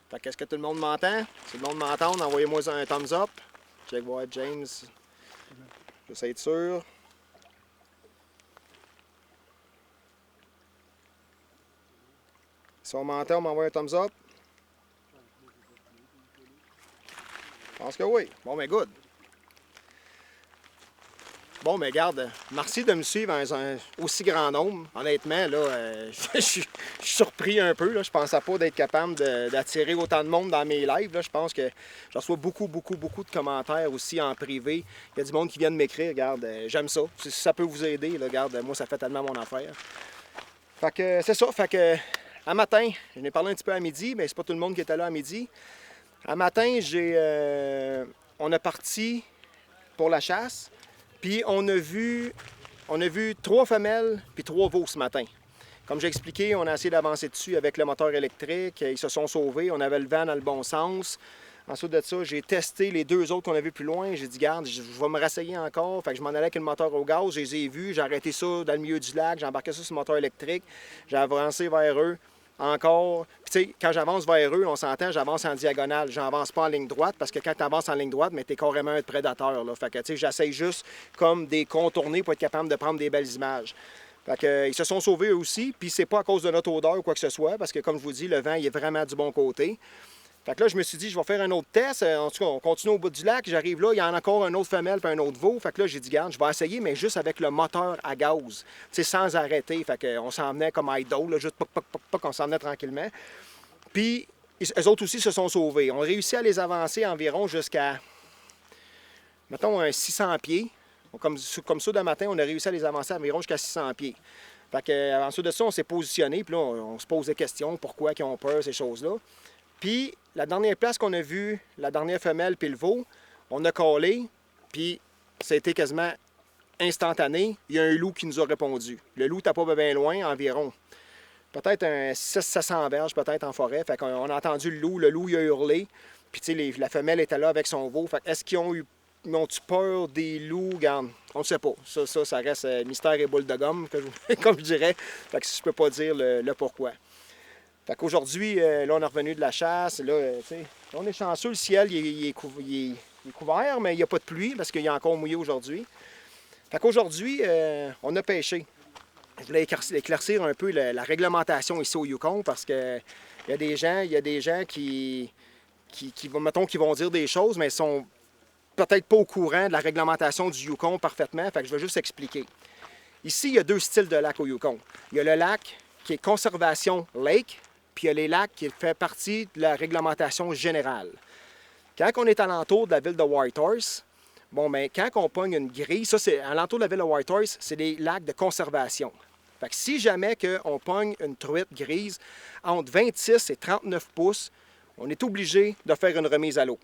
Fait qu'est-ce que tout le monde m'entend? Si le monde m'entend, envoyez-moi un thumbs up. Check voir James. J'essaie d'être sûr. Si on m'entend, on m'envoie un thumbs up. Je pense que oui. Bon, mais good. Bon, mais garde, merci de me suivre en un aussi grand nombre. Honnêtement, là, je suis surpris un peu. Là. Je pensais pas d'être capable d'attirer autant de monde dans mes lives. Là. Je pense que je reçois beaucoup de commentaires aussi en privé. Il y a du monde qui vient de m'écrire. Regarde, j'aime ça. Si ça peut vous aider, là, regarde, moi, ça fait tellement mon affaire. Fait que c'est ça. Fait que à matin, j'en ai parlé un petit peu à midi, mais c'est pas tout le monde qui était là à midi. À matin, on a parti pour la chasse. Puis on a vu 3 femelles puis 3 veaux ce matin. Comme j'ai expliqué, on a essayé d'avancer dessus avec le moteur électrique. Ils se sont sauvés. On avait le vent dans le bon sens. Ensuite de ça, j'ai testé les 2 autres qu'on a vus plus loin. J'ai dit, garde, je vais me rasseyer encore. Fait que je m'en allais avec le moteur au gaz. Je les ai vus. J'ai arrêté ça dans le milieu du lac. J'ai embarqué ça sur le moteur électrique. J'ai avancé vers eux. Encore. Puis tu sais, quand j'avance vers eux, on s'entend, j'avance en diagonale. J'avance pas en ligne droite parce que quand tu avances en ligne droite, mais tu es carrément un prédateur. Là. Fait que tu sais, j'essaye juste comme des contourner pour être capable de prendre des belles images. Fait que, ils se sont sauvés eux aussi, puis c'est pas à cause de notre odeur ou quoi que ce soit, parce que comme je vous dis, le vent il est vraiment du bon côté. Fait que là, je me suis dit, je vais faire un autre test. En tout cas, on continue au bout du lac. J'arrive là, il y en a encore un autre femelle puis un autre veau. Fait que là, j'ai dit, garde, je vais essayer, mais juste avec le moteur à gaz. Tu sais, sans arrêter. Fait qu'on s'en venait comme idle, là, juste poc, on s'en venait tranquillement. Puis, eux autres aussi se sont sauvés. On a réussi à les avancer environ jusqu'à, mettons, un 600 pieds. Comme ça, de matin, on a réussi à les avancer environ jusqu'à 600 pieds. Fait que, ensuite de ça, on s'est positionné. Puis là, on se pose des questions. Pourquoi ils ont peur, ces choses-là. Puis, la dernière place qu'on a vue, la dernière femelle puis le veau, on a collé, puis ça a été quasiment instantané. Il y a un loup qui nous a répondu. Le loup n'était pas bien loin, environ. Peut-être un 600-700 verges, peut-être en forêt. Fait qu'on a entendu le loup il a hurlé. Puis, tu sais, la femelle était là avec son veau. Fait est-ce qu'ils ont eu peur des loups? Regarde, on ne sait pas. Ça reste mystère et boule de gomme, comme je dirais. Fait que je peux pas dire le pourquoi. Fait qu'aujourd'hui, là, on est revenu de la chasse. Là, on est chanceux, le ciel il est couvert, mais il n'y a pas de pluie parce qu'il est encore mouillé aujourd'hui. Fait qu'aujourd'hui, on a pêché. Je voulais éclaircir un peu la réglementation ici au Yukon parce qu'il y a des gens qui vont dire des choses, mais ils sont peut-être pas au courant de la réglementation du Yukon parfaitement. Fait que je vais juste expliquer. Ici, il y a 2 styles de lacs au Yukon. Il y a le lac qui est conservation lake, puis il y a les lacs qui font partie de la réglementation générale. Quand on est alentour de la ville de Whitehorse, bon, bien, quand on pogne une grille, ça, c'est alentour de la ville de Whitehorse, c'est des lacs de conservation. Fait que si jamais on pogne une truite grise entre 26 et 39 pouces, on est obligé de faire une remise à l'eau.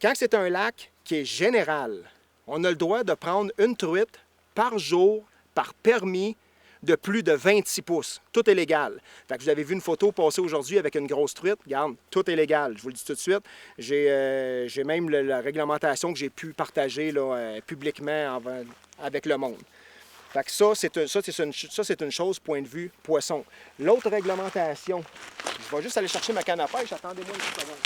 Quand c'est un lac qui est général, on a le droit de prendre une truite par jour, par permis, de plus de 26 pouces. Tout est légal. Fait que vous avez vu une photo passer aujourd'hui avec une grosse truite. Regarde, tout est légal. Je vous le dis tout de suite. J'ai même la réglementation que j'ai pu partager là, publiquement avec le monde. Fait que ça, c'est une chose point de vue poisson. L'autre réglementation, je vais juste aller chercher ma canne à pêche. Attendez-moi une petite seconde.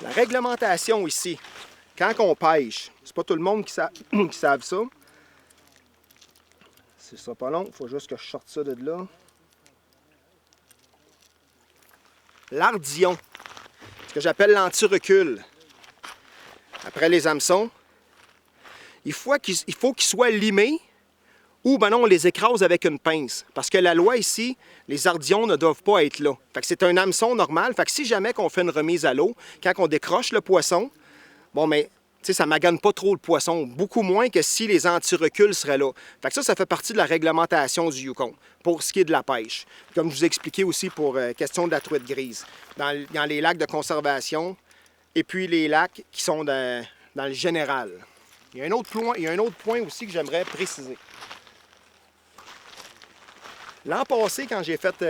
La réglementation ici, quand on pêche, c'est pas tout le monde qui savent ça. C'est ça pas long, il faut juste que je sorte ça de là. L'ardillon, ce que j'appelle l'anti-recul. Après les hameçons, il faut qu'ils soient limés ou ben non, on les écrase avec une pince. Parce que la loi ici, les ardillons ne doivent pas être là. Fait que c'est un hameçon normal. Fait que si jamais qu'on fait une remise à l'eau, quand on décroche le poisson, bon, mais tu sais, ça magane pas trop le poisson. Beaucoup moins que si les anti-reculs seraient là. Fait que ça fait partie de la réglementation du Yukon pour ce qui est de la pêche. Comme je vous ai expliqué aussi pour question de la truite grise. Dans les lacs de conservation et puis les lacs qui sont dans le général. Il y a un autre point aussi que j'aimerais préciser. L'an passé, quand j'ai fait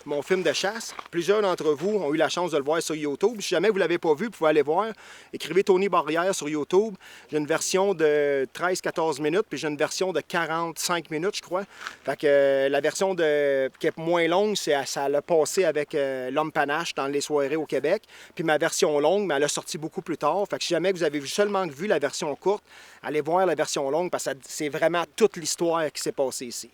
mon film de chasse, plusieurs d'entre vous ont eu la chance de le voir sur YouTube. Si jamais vous ne l'avez pas vu, vous pouvez aller voir. Écrivez Tony Barrière sur YouTube. J'ai une version de 13-14 minutes, puis j'ai une version de 45 minutes, je crois. Fait que la version qui est moins longue, ça l'a passé avec l'Homme Panache dans les soirées au Québec. Puis ma version longue, mais elle a sorti beaucoup plus tard. Fait que si jamais vous avez seulement vu la version courte, allez voir la version longue, parce que c'est vraiment toute l'histoire qui s'est passée ici.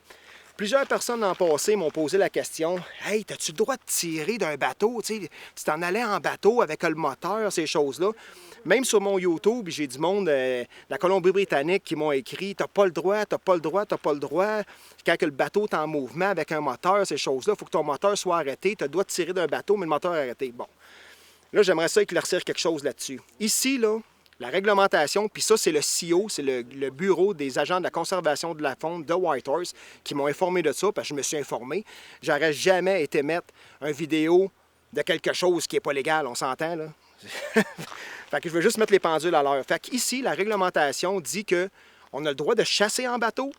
Plusieurs personnes l'an passé m'ont posé la question « Hey, as-tu le droit de tirer d'un bateau? Tu t'en allais en bateau avec le moteur, ces choses-là. » Même sur mon YouTube, j'ai du monde de la Colombie-Britannique qui m'ont écrit « T'as pas le droit, t'as pas le droit, t'as pas le droit. Quand que le bateau est en mouvement avec un moteur, ces choses-là, il faut que ton moteur soit arrêté. Tu as le droit de tirer d'un bateau, mais le moteur est arrêté. » Bon, là, j'aimerais ça éclaircir quelque chose là-dessus. Ici, là, la réglementation, puis ça, c'est le CEO, c'est le bureau des agents de la conservation de la faune de Whitehorse qui m'ont informé de ça, parce que je me suis informé. J'aurais jamais été mettre une vidéo de quelque chose qui n'est pas légal, on s'entend, là? Fait que je veux juste mettre les pendules à l'heure. Fait qu'ici, la réglementation dit qu'on a le droit de chasser en bateau,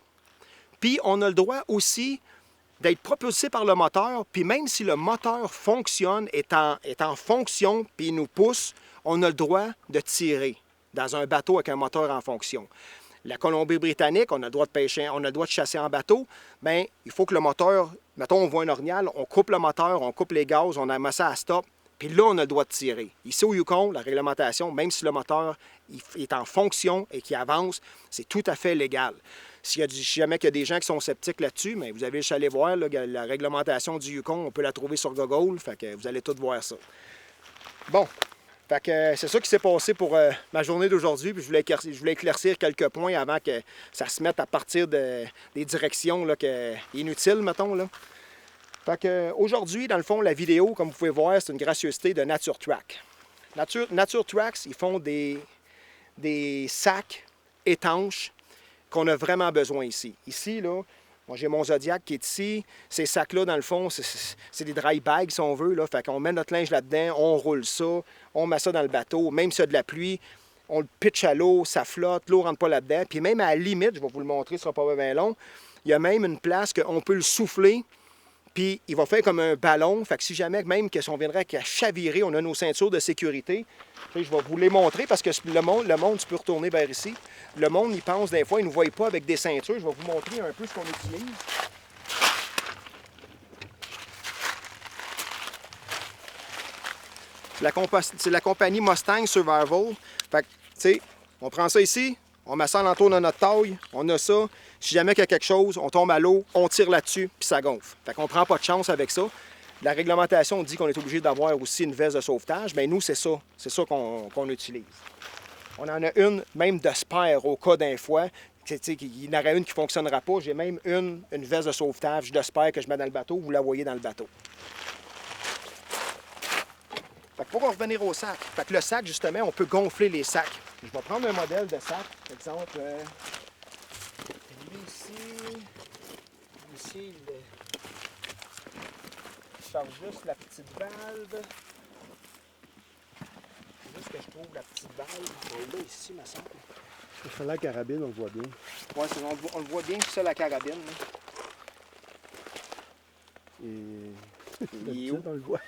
puis on a le droit aussi d'être propulsé par le moteur, puis même si le moteur fonctionne, est en fonction, puis il nous pousse, on a le droit de tirer dans un bateau avec un moteur en fonction. La Colombie-Britannique, on a le droit de pêcher, on a le droit de chasser en bateau, bien, il faut que le moteur, mettons, on voit un orignal, on coupe le moteur, on coupe les gaz, on met ça à stop, puis là, on a le droit de tirer. Ici au Yukon, la réglementation, même si le moteur est en fonction et qu'il avance, c'est tout à fait légal. Si jamais il y a des gens qui sont sceptiques là-dessus, mais vous avez juste à aller voir là, la réglementation du Yukon, on peut la trouver sur Google, fait que vous allez tout voir ça. Bon. Fait que c'est ça qui s'est passé pour ma journée d'aujourd'hui. Puis je voulais éclaircir quelques points avant que ça se mette à partir des directions là, inutiles, mettons. Là. Fait que aujourd'hui, dans le fond, la vidéo, comme vous pouvez voir, c'est une gracieuseté de Nature Track. Nature Tracks, ils font des sacs étanches qu'on a vraiment besoin ici. Ici, là, moi, j'ai mon Zodiac qui est ici. Ces sacs-là, dans le fond, c'est des dry bags, si on veut. Là. Fait qu'on met notre linge là-dedans, on roule ça, on met ça dans le bateau. Même s'il y a de la pluie, on le pitch à l'eau, ça flotte, l'eau ne rentre pas là-dedans. Puis même à la limite, je vais vous le montrer, ce ne sera pas bien long, il y a même une place qu'on peut le souffler, puis il va faire comme un ballon. Fait que si jamais, même que si on viendrait à chavirer, on a nos ceintures de sécurité. Je vais vous les montrer parce que le monde, tu peux retourner vers ici. Le monde, il pense des fois, il ne nous voit pas avec des ceintures. Je vais vous montrer un peu ce qu'on utilise. C'est la compagnie Mustang Survival. Fait que, tu sais, on prend ça ici, on met ça alentour de notre taille, on a ça. Si jamais il y a quelque chose, on tombe à l'eau, on tire là-dessus, puis ça gonfle. Fait qu'on prend pas de chance avec ça. La réglementation dit qu'on est obligé d'avoir aussi une veste de sauvetage, mais nous, c'est ça qu'on utilise. On en a une, même de spare, au cas d'un fois. Il y en aurait une qui ne fonctionnera pas. J'ai même une veste de sauvetage de spare que je mets dans le bateau. Vous la voyez dans le bateau. Fait que pour en revenir au sac, fait que le sac, justement, on peut gonfler les sacs. Je vais prendre un modèle de sac. Par exemple, lui ici, je charge juste la petite valve. Juste que je trouve la petite valve. Là, ici, ma semble. Ça, la carabine, on le voit bien. Oui, on le voit bien, c'est ça la carabine. Et... Il est où? On le voit.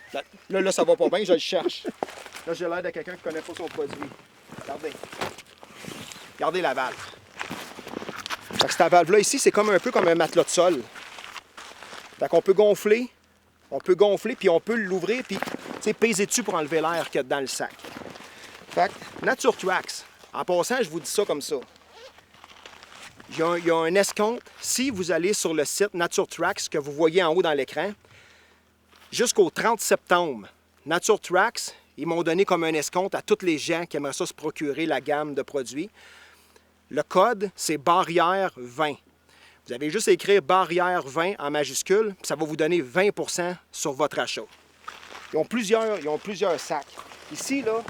Là, ça va pas bien, je le cherche. Là, j'ai l'air de quelqu'un qui connaît pas son produit. Regardez. Regardez la valve. Fait que cette valve-là ici, c'est comme un peu comme un matelas de sol. Fait qu'on peut gonfler, puis on peut l'ouvrir, puis peser dessus pour enlever l'air qu'il y a dans le sac. Fait que Nature Tracks, en passant, je vous dis ça comme ça. Il y a un escompte. Si vous allez sur le site Nature Tracks, que vous voyez en haut dans l'écran, jusqu'au 30 septembre, Nature Tracks, ils m'ont donné comme un escompte à tous les gens qui aimeraient ça se procurer la gamme de produits. Le code, c'est barrière 20. Vous avez juste à écrire barrière 20 en majuscule, puis ça va vous donner 20 % sur votre achat. Ils ont plusieurs sacs. Ici, là,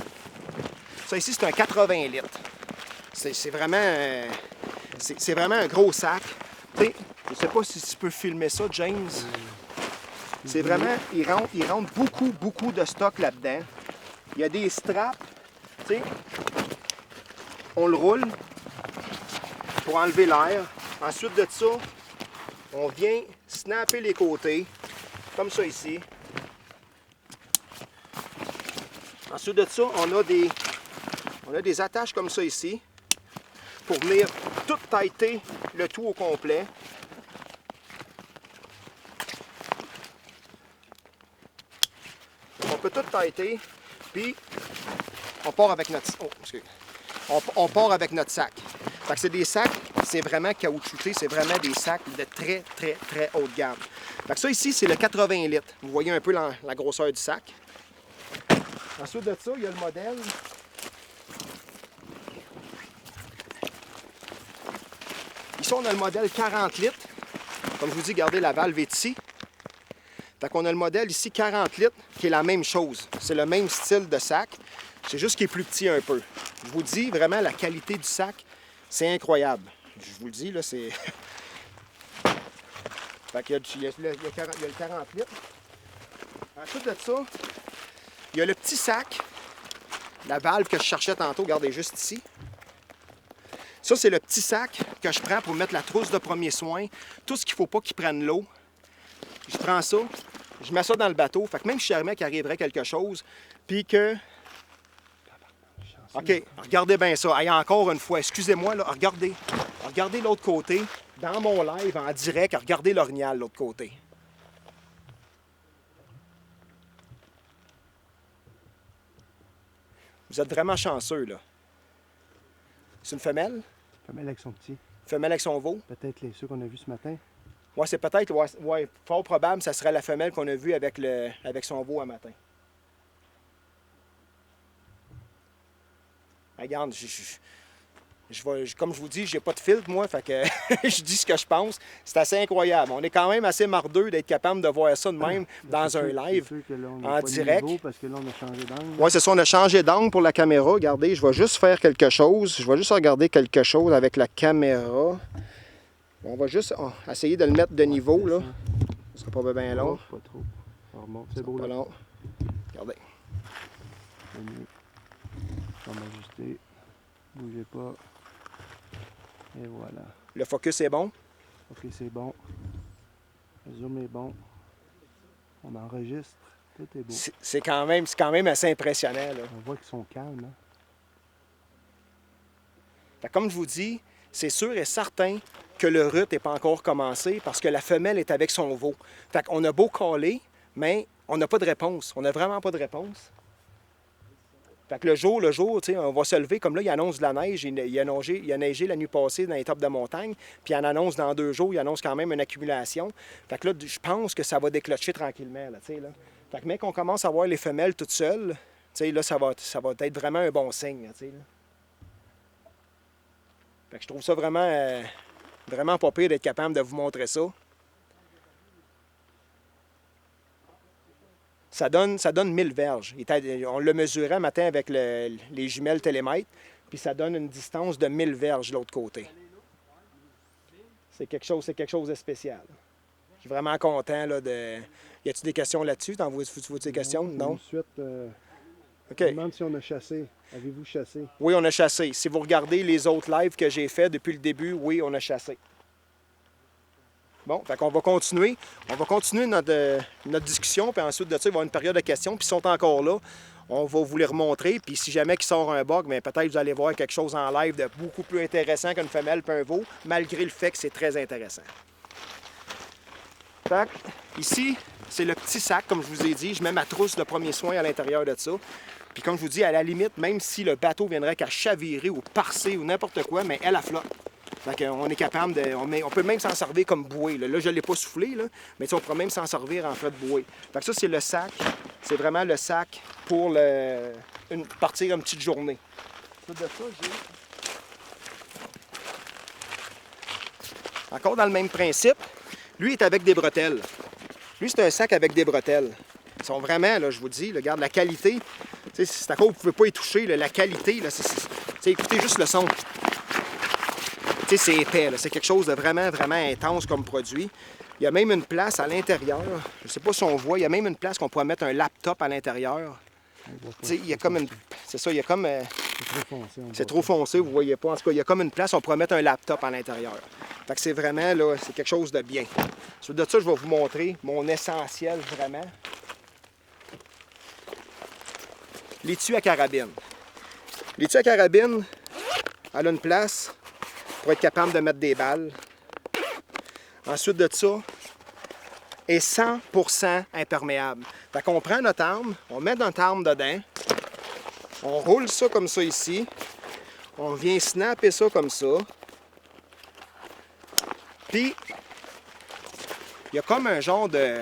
ça ici, c'est un 80 litres. C'est vraiment un gros sac. T'sais, je ne sais pas si tu peux filmer ça, James. C'est vraiment, il rentre beaucoup de stock là-dedans. Il y a des straps, tu sais, on le roule pour enlever l'air. Ensuite de ça, on vient snapper les côtés, comme ça ici. Ensuite de ça, on a des attaches comme ça ici pour venir tout tighter le tout au complet. On peut tout tighter, puis on part avec notre... Oh, excusez. On part avec notre sac. Fait que c'est des sacs, c'est vraiment caoutchouté, c'est vraiment des sacs de très, très, très haute gamme. Fait que ça ici, c'est le 80 litres. Vous voyez un peu la grosseur du sac. Ensuite de ça, il y a le modèle. Ici, on a le modèle 40 litres. Comme je vous dis, regardez, la valve est ici. Fait qu'on a le modèle ici 40 litres, qui est la même chose. C'est le même style de sac. C'est juste qu'il est plus petit un peu. Je vous dis, vraiment, la qualité du sac, c'est incroyable. Je vous le dis, là, c'est... Fait qu'il y a le 40 litres. Ensuite de ça, il y a le petit sac, la valve que je cherchais tantôt, regardez juste ici. Ça, c'est le petit sac que je prends pour mettre la trousse de premiers soins. Tout ce qu'il ne faut pas qu'il prenne l'eau. Je prends ça, je mets ça dans le bateau. Fait que même si jamais qu'il arriverait quelque chose, puis que... OK, regardez bien ça. Hey, encore une fois, excusez-moi, là, regardez. Regardez l'autre côté, dans mon live, en direct, regardez l'orignal de l'autre côté. Vous êtes vraiment chanceux, là. C'est une femelle? Femelle avec son petit. Femelle avec son veau? Peut-être ceux qu'on a vus ce matin. Oui, c'est peut-être, ouais, fort probable, ça serait la femelle qu'on a vue avec son veau un matin. Regarde, comme je vous dis, j'ai pas de filtre, moi, fait que je dis ce que je pense. C'est assez incroyable. On est quand même assez mardeux d'être capable de voir ça de même dans un live, en direct. Parce que là, on a changé d'angle. Oui, c'est ça, on a changé d'angle pour la caméra. Regardez, je vais juste faire quelque chose. Je vais juste regarder quelque chose avec la caméra. On va juste essayer de le mettre de niveau, là. Ce sera pas bien long. Pas trop. Ça remonte, c'est beau, Pas là. long. Regardez. C'est mieux. On va ajuster. Bougez pas. Et voilà. Le focus est bon. Ok, c'est bon. Le zoom est bon. On enregistre. Tout est beau. C'est quand même assez impressionnant, là. On voit qu'ils sont calmes, hein? Fait que comme je vous dis, c'est sûr et certain que le rut n'est pas encore commencé parce que la femelle est avec son veau. Fait qu'on a beau caler, mais on n'a pas de réponse. On n'a vraiment pas de réponse. Fait que le jour, tu sais, on va se lever. Comme là, il annonce de la neige. Il a neigé la nuit passée dans les tops de montagne. Puis il en annonce dans 2 jours. Il annonce quand même une accumulation. Fait que là, je pense que ça va déclencher tranquillement, là, tu sais, là. Fait que mais qu'on commence à voir les femelles toutes seules, tu sais, là, ça va être vraiment un bon signe, tu sais, là. Fait que je trouve ça vraiment pas pire d'être capable de vous montrer ça. Ça donne 1000 verges. On l'a mesuré un matin avec les jumelles télémètres, puis ça donne une distance de 1000 verges de l'autre côté. C'est quelque chose de spécial. Je suis vraiment content là, de... Y a-t-il des questions là-dessus? T'en vois-tu des questions? Non? Ensuite, OK. on demande si on a chassé. Avez-vous chassé? Oui, on a chassé. Si vous regardez les autres lives que j'ai faits depuis le début, oui, on a chassé. Bon, fait qu'on va continuer. On va continuer notre discussion, puis ensuite de ça, il va y avoir une période de questions, puis ils sont encore là. On va vous les remontrer, puis si jamais il sort un bug, bien, peut-être vous allez voir quelque chose en live de beaucoup plus intéressant qu'une femelle puis un veau, malgré le fait que c'est très intéressant. Fait que, ici, c'est le petit sac, comme je vous ai dit. Je mets ma trousse de premiers soins à l'intérieur de ça. Puis comme je vous dis, à la limite, même si le bateau viendrait qu'à chavirer ou parser ou n'importe quoi, mais elle flotte. Fait qu'on est capable de... On peut même s'en servir comme bouée. Là, je ne l'ai pas soufflé, là, mais on pourrait même s'en servir en fait de bouée. Fait que ça, c'est le sac. C'est vraiment le sac pour partir une petite journée. De ça, j'ai... Encore dans le même principe, lui est avec des bretelles. Lui, c'est un sac avec des bretelles. Ils sont vraiment, là, je vous dis, regarde la qualité. C'est à cause que vous ne pouvez pas y toucher. Là, la qualité, là, écoutez juste le son. C'est épais. C'est quelque chose de vraiment, vraiment intense comme produit. Il y a même une place à l'intérieur. Je ne sais pas si on voit. Il y a même une place qu'on pourrait mettre un laptop à l'intérieur. Il y a comme une... C'est ça, il y a comme... C'est trop foncé. C'est trop foncé, vous ne voyez pas. En tout cas, il y a comme une place, on pourrait mettre un laptop à l'intérieur. Fait que c'est vraiment, là, c'est quelque chose de bien. Ensuite de ça, je vais vous montrer mon essentiel, vraiment. L'étui à carabine. L'étui à carabine, elle a une place pour être capable de mettre des balles. Ensuite de ça, est 100% imperméable. Fait qu'on prend notre arme, on met notre arme dedans, on roule ça comme ça ici, on vient snapper ça comme ça, puis il y a comme un genre de...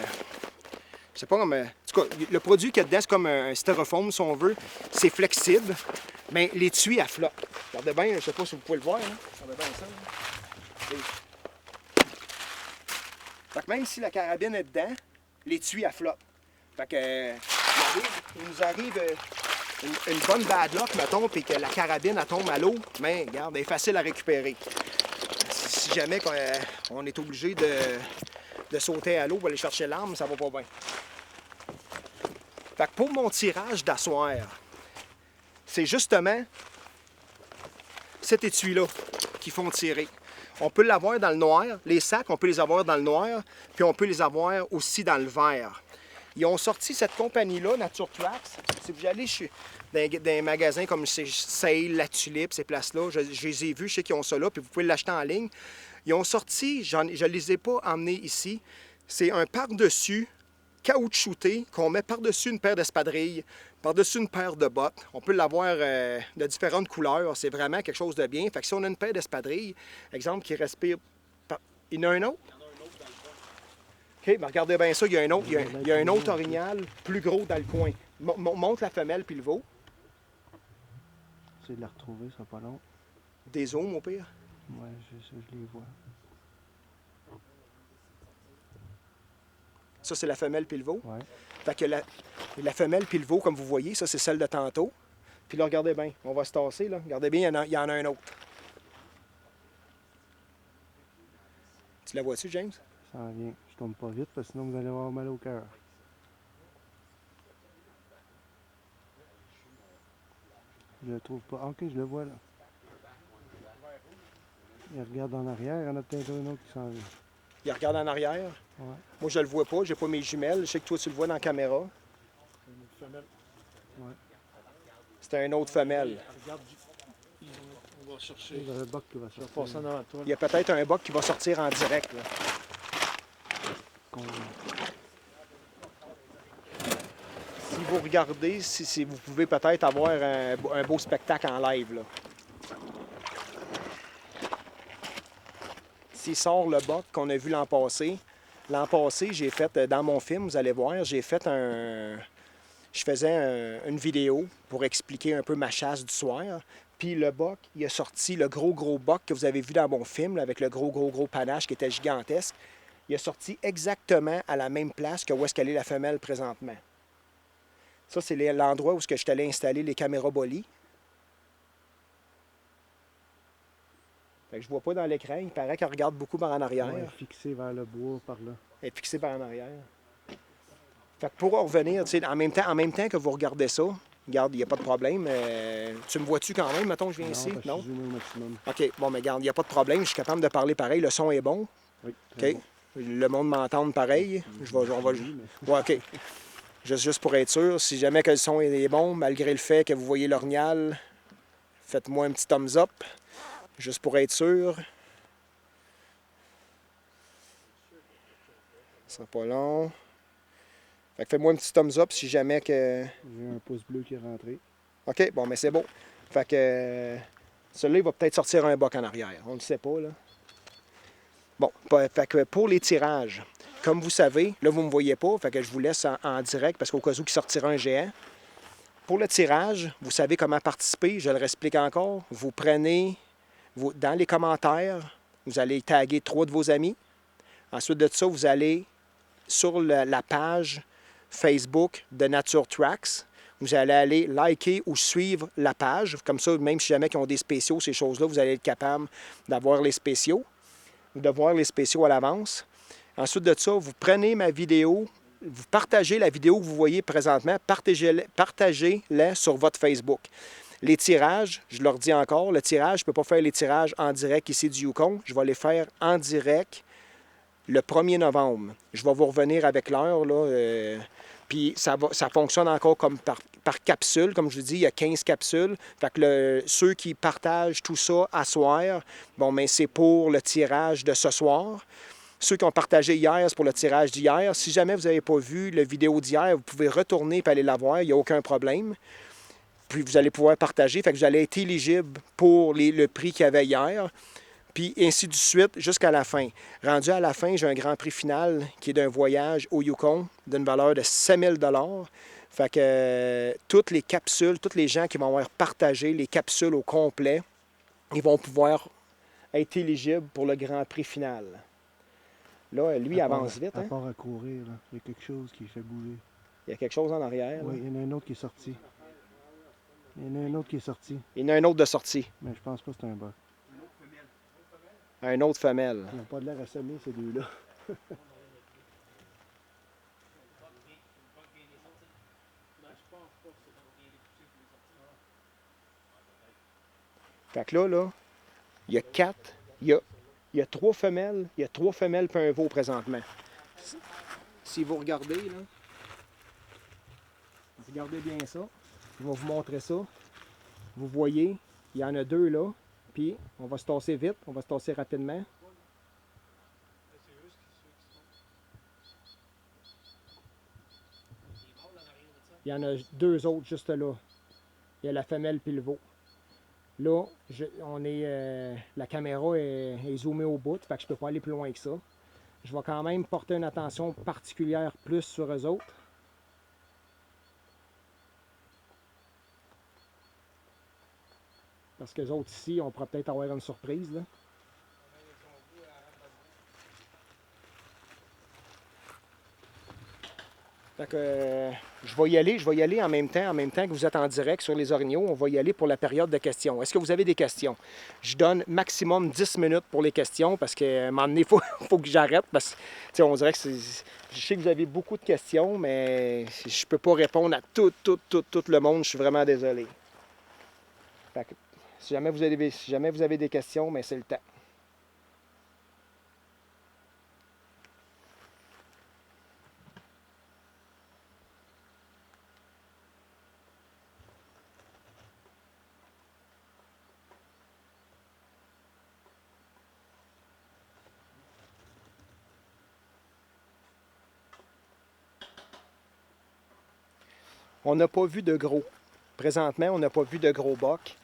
Je sais pas comment... En tout cas, le produit qu'il y a dedans, c'est comme un styrofoam, si on veut. C'est flexible, mais l'étui, elle flotte. Regardez bien, je sais pas si vous pouvez le voir. Hein? Regardez bien ça. Là. Fait que même si la carabine est dedans, l'étui, elle flotte. Fait que, il nous arrive une bonne bad luck, mettons, puis que la carabine, elle tombe à l'eau, mais regarde, elle est facile à récupérer. Si jamais on est obligé de sauter à l'eau pour aller chercher l'arme, ça va pas bien. Fait que pour mon tirage d'asseoir, c'est justement cet étui-là qui font tirer. On peut l'avoir dans le noir. Les sacs, on peut les avoir dans le noir, puis on peut les avoir aussi dans le vert. Ils ont sorti cette compagnie-là, Nature Tracks. Si vous allez dans des magasins comme Sale, La Tulipe, ces places-là, je les ai vus, je sais qu'ils ont ça là, puis vous pouvez l'acheter en ligne. Ils ont sorti, je ne les ai pas emmenés ici, c'est un par-dessus caoutchouté qu'on met par-dessus une paire d'espadrilles, par-dessus une paire de bottes. On peut l'avoir de différentes couleurs. C'est vraiment quelque chose de bien. Fait que si on a une paire d'espadrilles, exemple, qui respire... Il y en a un autre? Il y en a un autre dans le coin. OK, ben regardez bien ça. Il y a un autre, il y a un autre orignal plus gros dans le coin. Montre la femelle puis le veau. J'essaie de la retrouver, ça sera pas long. Des zooms au pire? Ouais, je les vois. Ça, c'est la femelle puis le veau. Ouais. Fait que la femelle puis le veau, comme vous voyez, ça, c'est celle de tantôt. Puis là, regardez bien, on va se tasser, là. Regardez bien, il y en a un autre. Tu la vois-tu, James? Ça en vient. Je tombe pas vite, parce que sinon vous allez avoir mal au cœur. Je le trouve pas. Ah, ok, je le vois là. Il regarde en arrière, il y en a peut-être un autre qui s'en vient. Il regarde en arrière. Ouais. Moi, je le vois pas, j'ai pas mes jumelles. Je sais que toi, tu le vois dans la caméra. C'est une autre femelle. Ouais. C'est une autre femelle. Regarde, on va chercher. Il y a un boc qui va Je vais sortir. passer en avant de toi. Il y a peut-être un boc qui va sortir en direct, là. Si vous regardez, si vous pouvez peut-être avoir un beau spectacle en live, là. S'il sort le boc qu'on a vu l'an passé, j'ai fait, dans mon film, vous allez voir, je faisais une vidéo pour expliquer un peu ma chasse du soir. Puis le boc, il a sorti le gros boc que vous avez vu dans mon film, là, avec le gros panache qui était gigantesque. Il a sorti exactement à la même place que où est-ce qu'elle est la femelle présentement. Ça, c'est l'endroit où je suis allé installer les caméras Bolly. Fait que je vois pas dans l'écran, il paraît qu'elle regarde beaucoup par en arrière. Ouais, fixé vers le bois par là. Elle est fixée par en arrière. Fait que pour revenir, tu sais, en même temps que vous regardez ça, regarde, il n'y a pas de problème. Tu me vois-tu quand même, mettons, je viens ici? Non? Je suis zoomé au maximum. OK, bon, mais regarde, il n'y a pas de problème. Je suis capable de parler pareil. Le son est bon. Oui, OK? très bon. Le monde m'entende pareil. Ouais, OK. Juste pour être sûr, si jamais que le son est bon, malgré le fait que vous voyez l'orignal, faites-moi un petit thumbs up. Juste pour être sûr. Ce sera pas long. Fait que fais-moi un petit thumbs up si jamais que... J'ai un pouce bleu qui est rentré. OK, bon, mais c'est beau. Fait que celui-là, il va peut-être sortir un boc en arrière. On ne le sait pas, là. Bon, fait que pour les tirages, comme vous savez, là, vous ne me voyez pas, fait que je vous laisse en direct parce qu'au cas où il sortira un géant. Pour le tirage, vous savez comment participer, je le réexplique encore. Vous prenez, dans les commentaires, vous allez taguer 3 de vos amis. Ensuite de ça, vous allez sur la page Facebook de Nature Tracks. Vous allez aller liker ou suivre la page. Comme ça, même si jamais ils ont des spéciaux, ces choses-là, vous allez être capable d'avoir les spéciaux, de voir les spéciaux à l'avance. Ensuite de ça, vous prenez ma vidéo, vous partagez la vidéo que vous voyez présentement, partagez-la sur votre Facebook. Les tirages, je leur dis encore, le tirage, je ne peux pas faire les tirages en direct ici du Yukon. Je vais les faire en direct le 1er novembre. Je vais vous revenir avec l'heure, là. Puis ça fonctionne encore comme par capsule. Comme je vous dis, il y a 15 capsules. Fait que ceux qui partagent tout ça à soir, bon, mais c'est pour le tirage de ce soir. Ceux qui ont partagé hier, c'est pour le tirage d'hier. Si jamais vous n'avez pas vu la vidéo d'hier, vous pouvez retourner et aller la voir, il n'y a aucun problème. Puis vous allez pouvoir partager, fait que vous allez être éligible pour le prix qu'il y avait hier. Puis ainsi de suite jusqu'à la fin. Rendu à la fin, j'ai un grand prix final qui est d'un voyage au Yukon d'une valeur de 7 000 $. Fait que toutes les capsules, tous les gens qui vont avoir partagé les capsules au complet, ils vont pouvoir être éligibles pour le grand prix final. Là, lui, il avance vite. À part à courir, là. Il y a quelque chose qui fait bouger. Il y a quelque chose en arrière. Oui, il y en a un autre qui est sorti. Il y en a un autre qui est sorti. Il y en a un autre de sortie. Mais je pense pas que c'est un bug. Un autre femelle. Ils n'ont pas de l'air à semer, ces deux-là. Fait que là, il y a 4, il y a 3 femelles, il y a 3 femelles puis un veau présentement. Si vous regardez, là, regardez bien ça, je vais vous montrer ça. Vous voyez, il y en a 2 là, puis on va se tasser vite, on va se tasser rapidement. Il y en a 2 autres juste là. Il y a la femelle puis le veau. Là, la caméra est zoomée au bout, fait que je ne peux pas aller plus loin que ça. Je vais quand même porter une attention particulière plus sur eux autres. Parce qu'eux autres ici, on pourra peut-être avoir une surprise, là. Fait que, je vais y aller en même temps que vous êtes en direct sur les orignaux. On va y aller pour la période de questions. Est-ce que vous avez des questions? Je donne maximum 10 minutes pour les questions parce qu'à un moment donné, il faut que j'arrête. Parce que, on dirait que je sais que vous avez beaucoup de questions, mais je ne peux pas répondre à tout le monde. Je suis vraiment désolé. Fait que, si jamais vous avez des questions, mais c'est le temps. On n'a pas vu de gros. Présentement, on n'a pas vu de gros bocs.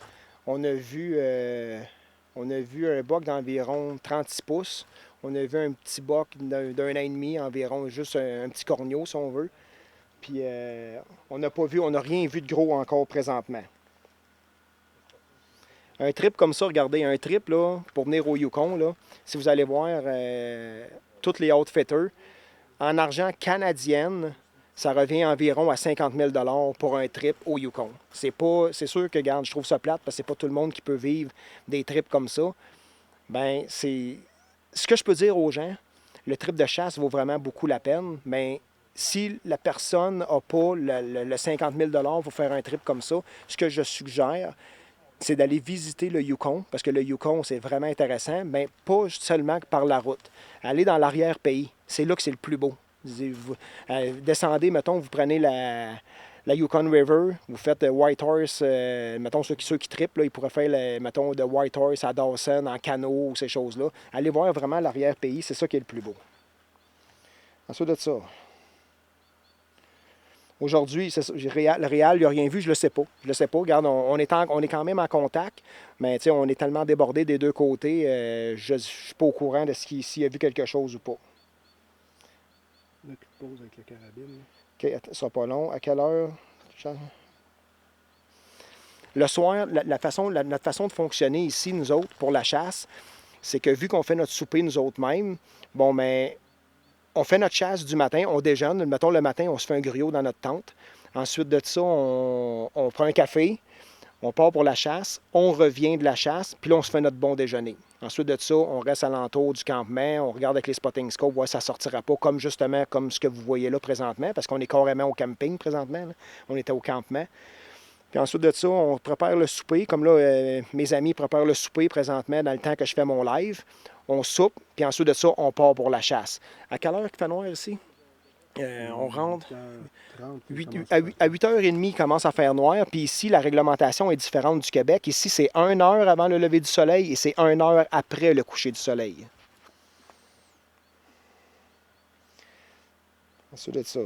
On a vu un boc d'environ 36 pouces. On a vu un petit boc d'un an et demi, environ juste un petit corneau, si on veut. Puis on n'a rien vu de gros encore présentement. Un trip comme ça, regardez, un trip là, pour venir au Yukon, là, si vous allez voir tous les outfitters, en argent canadienne, ça revient environ à 50 000 $ pour un trip au Yukon. C'est sûr que, regarde, je trouve ça plate parce que c'est pas tout le monde qui peut vivre des trips comme ça. Ben c'est ce que je peux dire aux gens, le trip de chasse vaut vraiment beaucoup la peine, mais si la personne n'a pas le 50 000 $ pour faire un trip comme ça, ce que je suggère, c'est d'aller visiter le Yukon, parce que le Yukon, c'est vraiment intéressant, mais pas seulement par la route. Aller dans l'arrière-pays, c'est là que c'est le plus beau. Vous descendez, mettons, vous prenez la Yukon River, vous faites Whitehorse, mettons, ceux qui trippent, là, ils pourraient faire, mettons, de Whitehorse à Dawson en canot ou ces choses-là. Allez voir vraiment l'arrière-pays, c'est ça qui est le plus beau. Ensuite de ça, aujourd'hui, le réal, il n'y a rien vu, je ne le sais pas. Je le sais pas. Regarde, on est quand même en contact, mais on est tellement débordés des deux côtés, je ne suis pas au courant de s'il a vu quelque chose ou pas. Là, tu te poses avec la carabine. OK, ça sera pas long. À quelle heure? Le soir, notre façon de fonctionner ici, nous autres, pour la chasse, c'est que vu qu'on fait notre souper nous autres mêmes, bon, mais on fait notre chasse du matin, on déjeune. Mettons, le matin, on se fait un griot dans notre tente. Ensuite de ça, on prend un café, on part pour la chasse, on revient de la chasse, puis là, on se fait notre bon déjeuner. Ensuite de ça, on reste alentour du campement, on regarde avec les spotting scopes, voir si ça ne sortira pas comme justement comme ce que vous voyez là présentement, parce qu'on est carrément au camping présentement. Là. On était au campement. Puis ensuite de ça, on prépare le souper. Comme là, mes amis préparent le souper présentement dans le temps que je fais mon live. On soupe, puis ensuite de ça, on part pour la chasse. À quelle heure qu'il fait noir ici? On rentre. 8h30, À 8h30, il commence à faire noir. Puis ici, la réglementation est différente du Québec. Ici, c'est 1 heure avant le lever du soleil et c'est 1 heure après le coucher du soleil. Ensuite de ça.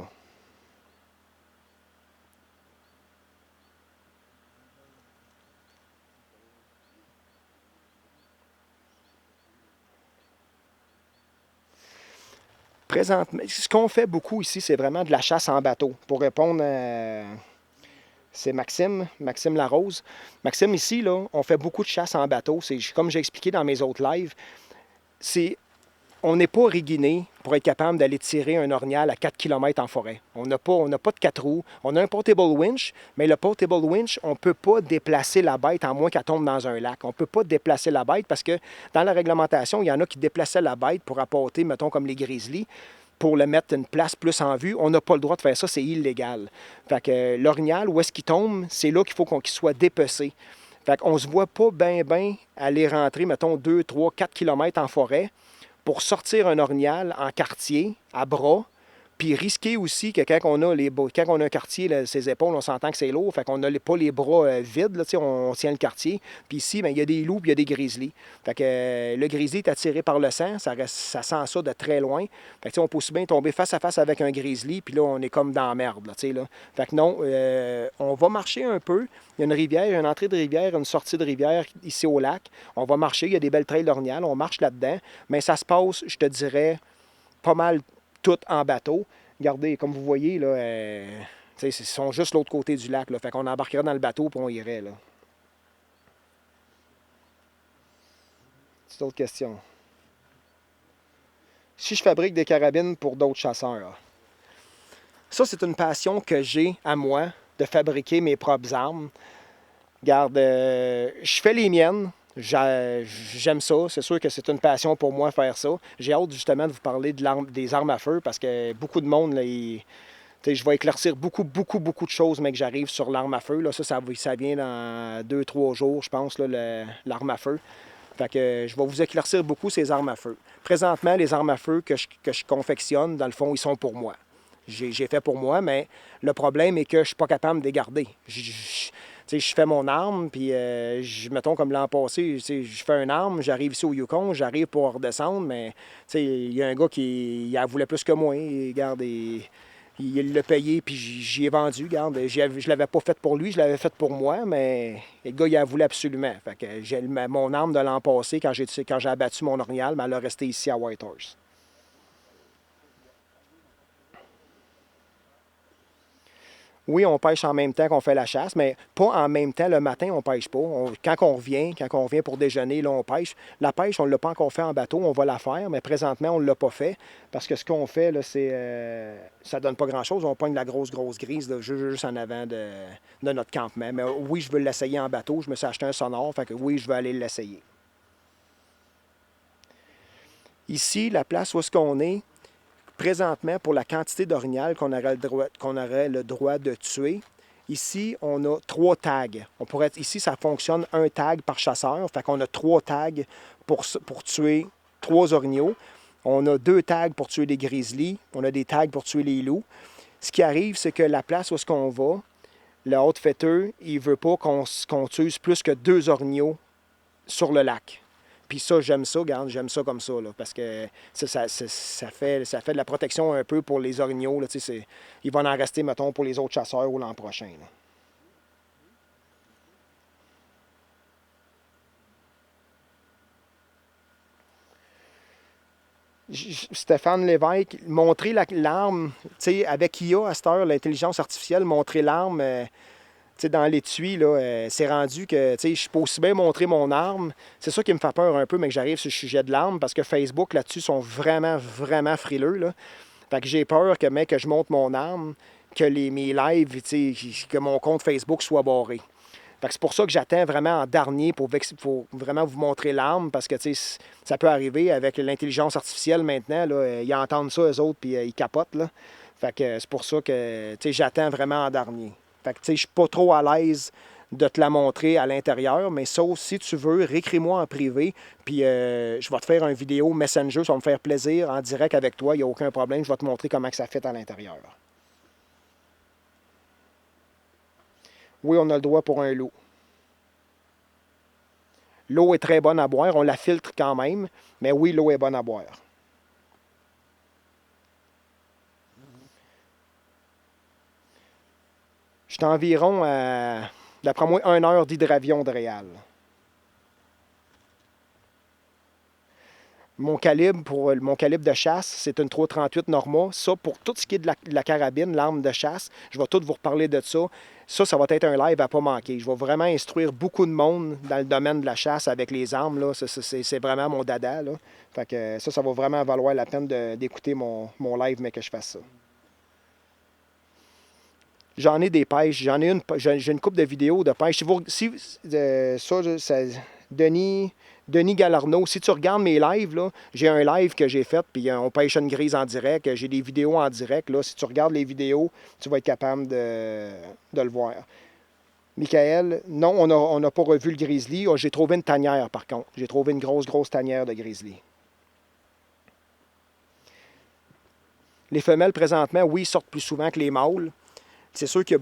Présentement, ce qu'on fait beaucoup ici, c'est vraiment de la chasse en bateau. Pour répondre à... C'est Maxime Larose. Maxime, ici, là, on fait beaucoup de chasse en bateau. C'est comme j'ai expliqué dans mes autres lives, on n'est pas réguiné pour être capable d'aller tirer un orignal à 4 km en forêt. On n'a pas de 4 roues. On a un portable winch, mais le portable winch, on ne peut pas déplacer la bête à moins qu'elle tombe dans un lac. On ne peut pas déplacer la bête parce que dans la réglementation, il y en a qui déplaçaient la bête pour apporter, mettons, comme les grizzlies, pour le mettre une place plus en vue. On n'a pas le droit de faire ça, c'est illégal. Fait que l'orignal, où est-ce qu'il tombe, c'est là qu'il faut qu'il soit dépecé. Fait qu'on ne se voit pas bien aller rentrer, mettons, 2, 3, 4 km en forêt pour sortir un orignal en quartier, à bras, puis risquer aussi que quand on a un quartier, là, ses épaules, on s'entend que c'est lourd, fait qu'on n'a pas les bras vides, là, on tient le quartier. Puis ici, bien, il y a des loups, puis il y a des grizzlies. Fait que le grizzly est attiré par le sang, ça sent ça de très loin. Fait que on peut aussi bien tomber face à face avec un grizzly, puis là, on est comme dans la merde, là, là. Fait que non, on va marcher un peu. Il y a une rivière, une entrée de rivière, une sortie de rivière ici au lac. On va marcher, il y a des belles trails d'orignal, on marche là-dedans. Mais ça se passe, je te dirais, pas mal tout en bateau. Regardez, comme vous voyez, là, ils sont juste l'autre côté du lac. Là, fait qu'on embarquerait dans le bateau et on irait. Là. C'est d'autres questions. Si je fabrique des carabines pour d'autres chasseurs, ça, c'est une passion que j'ai à moi, de fabriquer mes propres armes. Regarde, je fais les miennes. J'aime ça. C'est sûr que c'est une passion pour moi faire ça. J'ai hâte justement de vous parler des armes à feu parce que beaucoup de monde, là, je vais éclaircir beaucoup de choses, mais que j'arrive sur l'arme à feu. Là, ça vient dans 2-3 jours, je pense, l'arme à feu. Fait que je vais vous éclaircir beaucoup ces armes à feu. Présentement, les armes à feu que je confectionne, dans le fond, ils sont pour moi. J'ai fait pour moi, mais le problème est que je ne suis pas capable de les garder. Je fais mon arme, puis mettons comme l'an passé, je fais une arme, j'arrive ici au Yukon, j'arrive pour redescendre, mais il y a un gars qui en voulait plus que moi. Regarde, il l'a payé, puis j'y ai vendu. Regarde, je l'avais pas fait pour lui, je l'avais fait pour moi, mais le gars, il en voulait absolument. Fait que mon arme de l'an passé, quand j'ai abattu mon orignal, elle a resté ici à Whitehorse. Oui, on pêche en même temps qu'on fait la chasse, mais pas en même temps. Le matin, on ne pêche pas. Quand on revient pour déjeuner, là, on pêche. La pêche, on ne l'a pas encore fait en bateau, on va la faire, mais présentement, on ne l'a pas fait. Parce que ce qu'on fait, là, ça ne donne pas grand-chose. On pogne la grosse grise là, juste en avant de notre campement. Mais oui, je veux l'essayer en bateau. Je me suis acheté un sonore, fait que oui, je veux aller l'essayer. Ici, la place où est-ce qu'on est, présentement, pour la quantité d'orignal qu'on aurait le droit de tuer, ici, on a 3 tags. Ici, ça fonctionne 1 tag par chasseur. Fait qu'on a 3 tags pour tuer 3 orignaux. On a 2 tags pour tuer les grizzlies. On a des tags pour tuer les loups. Ce qui arrive, c'est que la place où est-ce qu'on va, le haut-faiteux, il ne veut pas qu'on tue plus que 2 orignaux sur le lac. Puis ça, j'aime ça, regarde, j'aime ça comme ça, là, parce que ça fait de la protection un peu pour les orignaux. Là, il va en rester, mettons, pour les autres chasseurs ou l'an prochain. Là. Stéphane Lévesque, montrer l'arme, avec IA à cette heure, l'intelligence artificielle, montrer l'arme... dans l'étui, c'est rendu que je peux aussi bien montrer mon arme. C'est ça qui me fait peur un peu, mais que j'arrive sur le sujet de l'arme, parce que Facebook, là-dessus, sont vraiment frileux. Là. Fait que j'ai peur que, mec, que je montre mon arme, que mes lives, que mon compte Facebook soit barré. Fait que c'est pour ça que j'attends vraiment en dernier pour vraiment vous montrer l'arme, parce que ça peut arriver avec l'intelligence artificielle maintenant. Là, ils entendent ça, eux autres, puis ils capotent. Là. Fait que c'est pour ça que j'attends vraiment en dernier. Fait que, tu sais, je suis pas trop à l'aise de te la montrer à l'intérieur, mais ça, si tu veux, réécris-moi en privé, puis je vais te faire une vidéo Messenger, ça va me faire plaisir, en direct avec toi, il n'y a aucun problème, je vais te montrer comment que ça fait à l'intérieur. Oui, on a le droit pour un lot. L'eau est très bonne à boire, on la filtre quand même, mais oui, l'eau est bonne à boire. Je suis environ à, d'après moi, 1 heure d'hydravion de Réal. Mon calibre de chasse, c'est une 338 Norma. Ça, pour tout ce qui est de la carabine, l'arme de chasse, je vais tout vous reparler de ça. Ça va être un live à ne pas manquer. Je vais vraiment instruire beaucoup de monde dans le domaine de la chasse avec les armes. Là. C'est vraiment mon dada. Là. Fait que ça va vraiment valoir la peine d'écouter mon live, mais que je fasse ça. J'en ai des pêches. J'ai une couple de vidéos de pêche. Denis Galarneau, si tu regardes mes lives, là, j'ai un live que j'ai fait, puis on pêche une grise en direct. J'ai des vidéos en direct. Là. Si tu regardes les vidéos, tu vas être capable de le voir. Michael, non, on n'a pas revu le grizzly. J'ai trouvé une tanière, par contre. J'ai trouvé une grosse tanière de grizzly. Les femelles, présentement, oui, sortent plus souvent que les mâles. C'est sûr que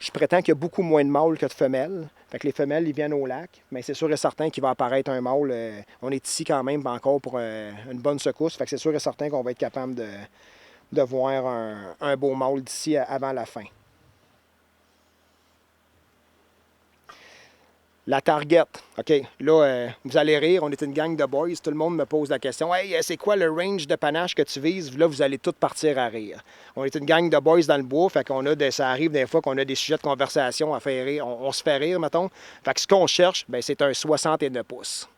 je prétends qu'il y a beaucoup moins de mâles que de femelles. Fait que les femelles, ils viennent au lac, mais c'est sûr et certain qu'il va apparaître un mâle. On est ici quand même encore pour une bonne secousse. Fait que c'est sûr et certain qu'on va être capable de voir un beau mâle d'ici avant la fin. La target. OK, là, vous allez rire, on est une gang de boys. Tout le monde me pose la question. Hey, c'est quoi le range de panache que tu vises? Là, vous allez tous partir à rire. On est une gang de boys dans le bois, fait qu'on a ça arrive des fois qu'on a des sujets de conversation à faire rire. On se fait rire, mettons. Fait que ce qu'on cherche, bien, c'est un 69 pouces.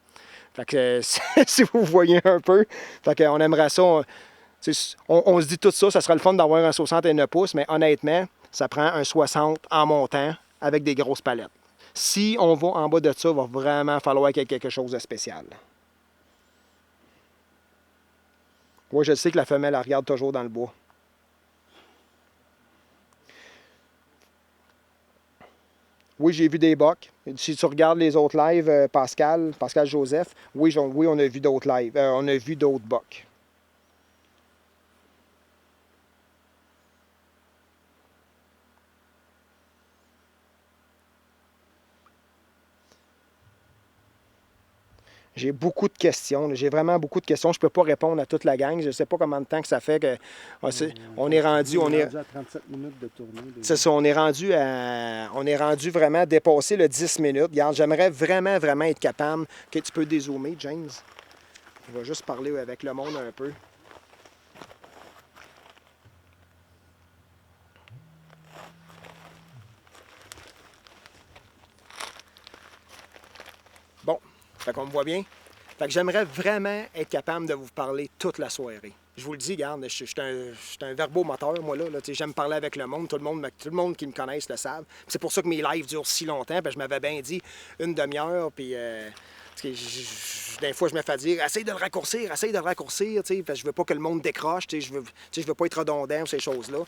Fait que si vous voyez un peu, fait qu'on aimerait ça. On se dit tout ça, ça sera le fun d'avoir un 69 pouces, mais honnêtement, ça prend un 60 en montant avec des grosses palettes. Si on va en bas de ça, il va vraiment falloir qu'il y ait quelque chose de spécial. Moi, je sais que la femelle, elle regarde toujours dans le bois. Oui, j'ai vu des bocs. Si tu regardes les autres lives, Pascal Joseph, oui, on a vu d'autres lives. On a vu d'autres bocs. J'ai beaucoup de questions. J'ai vraiment beaucoup de questions. Je ne peux pas répondre à toute la gang. Je ne sais pas combien de temps que ça fait que. On est rendu. On est rendu à 37 minutes de tournée. C'est ça, on est rendu vraiment à dépasser le 10 minutes. Regarde, j'aimerais vraiment être capable. OK, tu peux dézoomer, James. On va juste parler avec le monde un peu. Bon, fait qu'on me voit bien. Fait que j'aimerais vraiment être capable de vous parler toute la soirée. Je vous le dis, regarde, je suis un verbomoteur, moi, là. J'aime parler avec le monde. Tout le monde qui me connaisse le savent. C'est pour ça que mes lives durent si longtemps. Je m'avais bien dit une demi-heure, puis des fois, je me fais dire « Essaye de le raccourcir, essaye de le raccourcir. » Je veux pas que le monde décroche. Je veux pas être redondant, ces choses-là.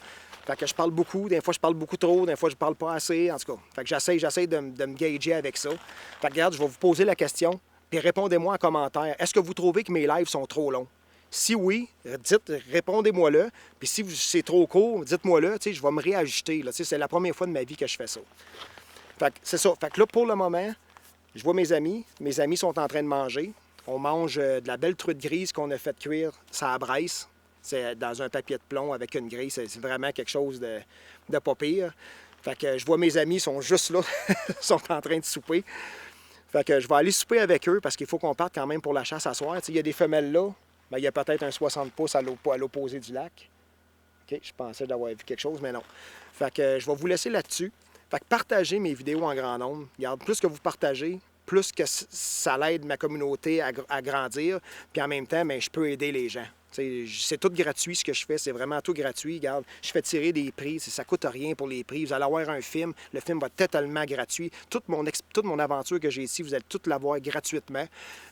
Fait que je parle beaucoup. Des fois, je parle beaucoup trop. Des fois, je parle pas assez. En tout cas, fait que j'essaie de me gager avec ça. Fait que regarde, je vais vous poser la question, puis répondez-moi en commentaire. Est-ce que vous trouvez que mes lives sont trop longs? Si oui, répondez-moi-le. Puis si c'est trop court, dites-moi-le. Je vais me réajuster. C'est la première fois de ma vie que je fais ça. Fait que c'est ça. Fait que là, pour le moment, je vois mes amis. Mes amis sont en train de manger. On mange de la belle truite grise qu'on a fait cuire ça à braise. C'est dans un papier de plomb avec une grille. C'est vraiment quelque chose de pas pire. Fait que je vois mes amis, ils sont juste là, sont en train de souper. Fait que je vais aller souper avec eux parce qu'il faut qu'on parte quand même pour la chasse à soir. Il y a des femelles là. Bien, il y a peut-être un 60 pouces à l'opposé du lac. OK, je pensais d'avoir vu quelque chose, mais non. Fait que je vais vous laisser là-dessus. Fait que partagez mes vidéos en grand nombre. Regarde, plus que vous partagez, plus que ça l'aide ma communauté à grandir. Puis en même temps, bien, je peux aider les gens. C'est tout gratuit ce que je fais, c'est vraiment tout gratuit. Regarde, je fais tirer des prix, ça ne coûte rien pour les prix. Vous allez avoir un film, le film va être totalement gratuit. Toute mon aventure que j'ai ici, vous allez toute l'avoir gratuitement.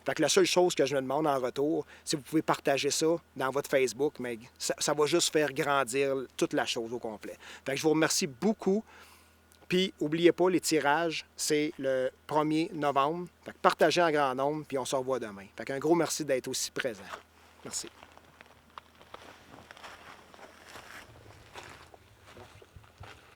Fait que la seule chose que je me demande en retour, c'est que vous pouvez partager ça dans votre Facebook, mais ça va juste faire grandir toute la chose au complet. Fait que je vous remercie beaucoup Puis, n'oubliez pas, les tirages, c'est le 1er novembre. Fait que partagez en grand nombre, puis on se revoit demain. Fait qu'un gros merci d'être aussi présent. Merci.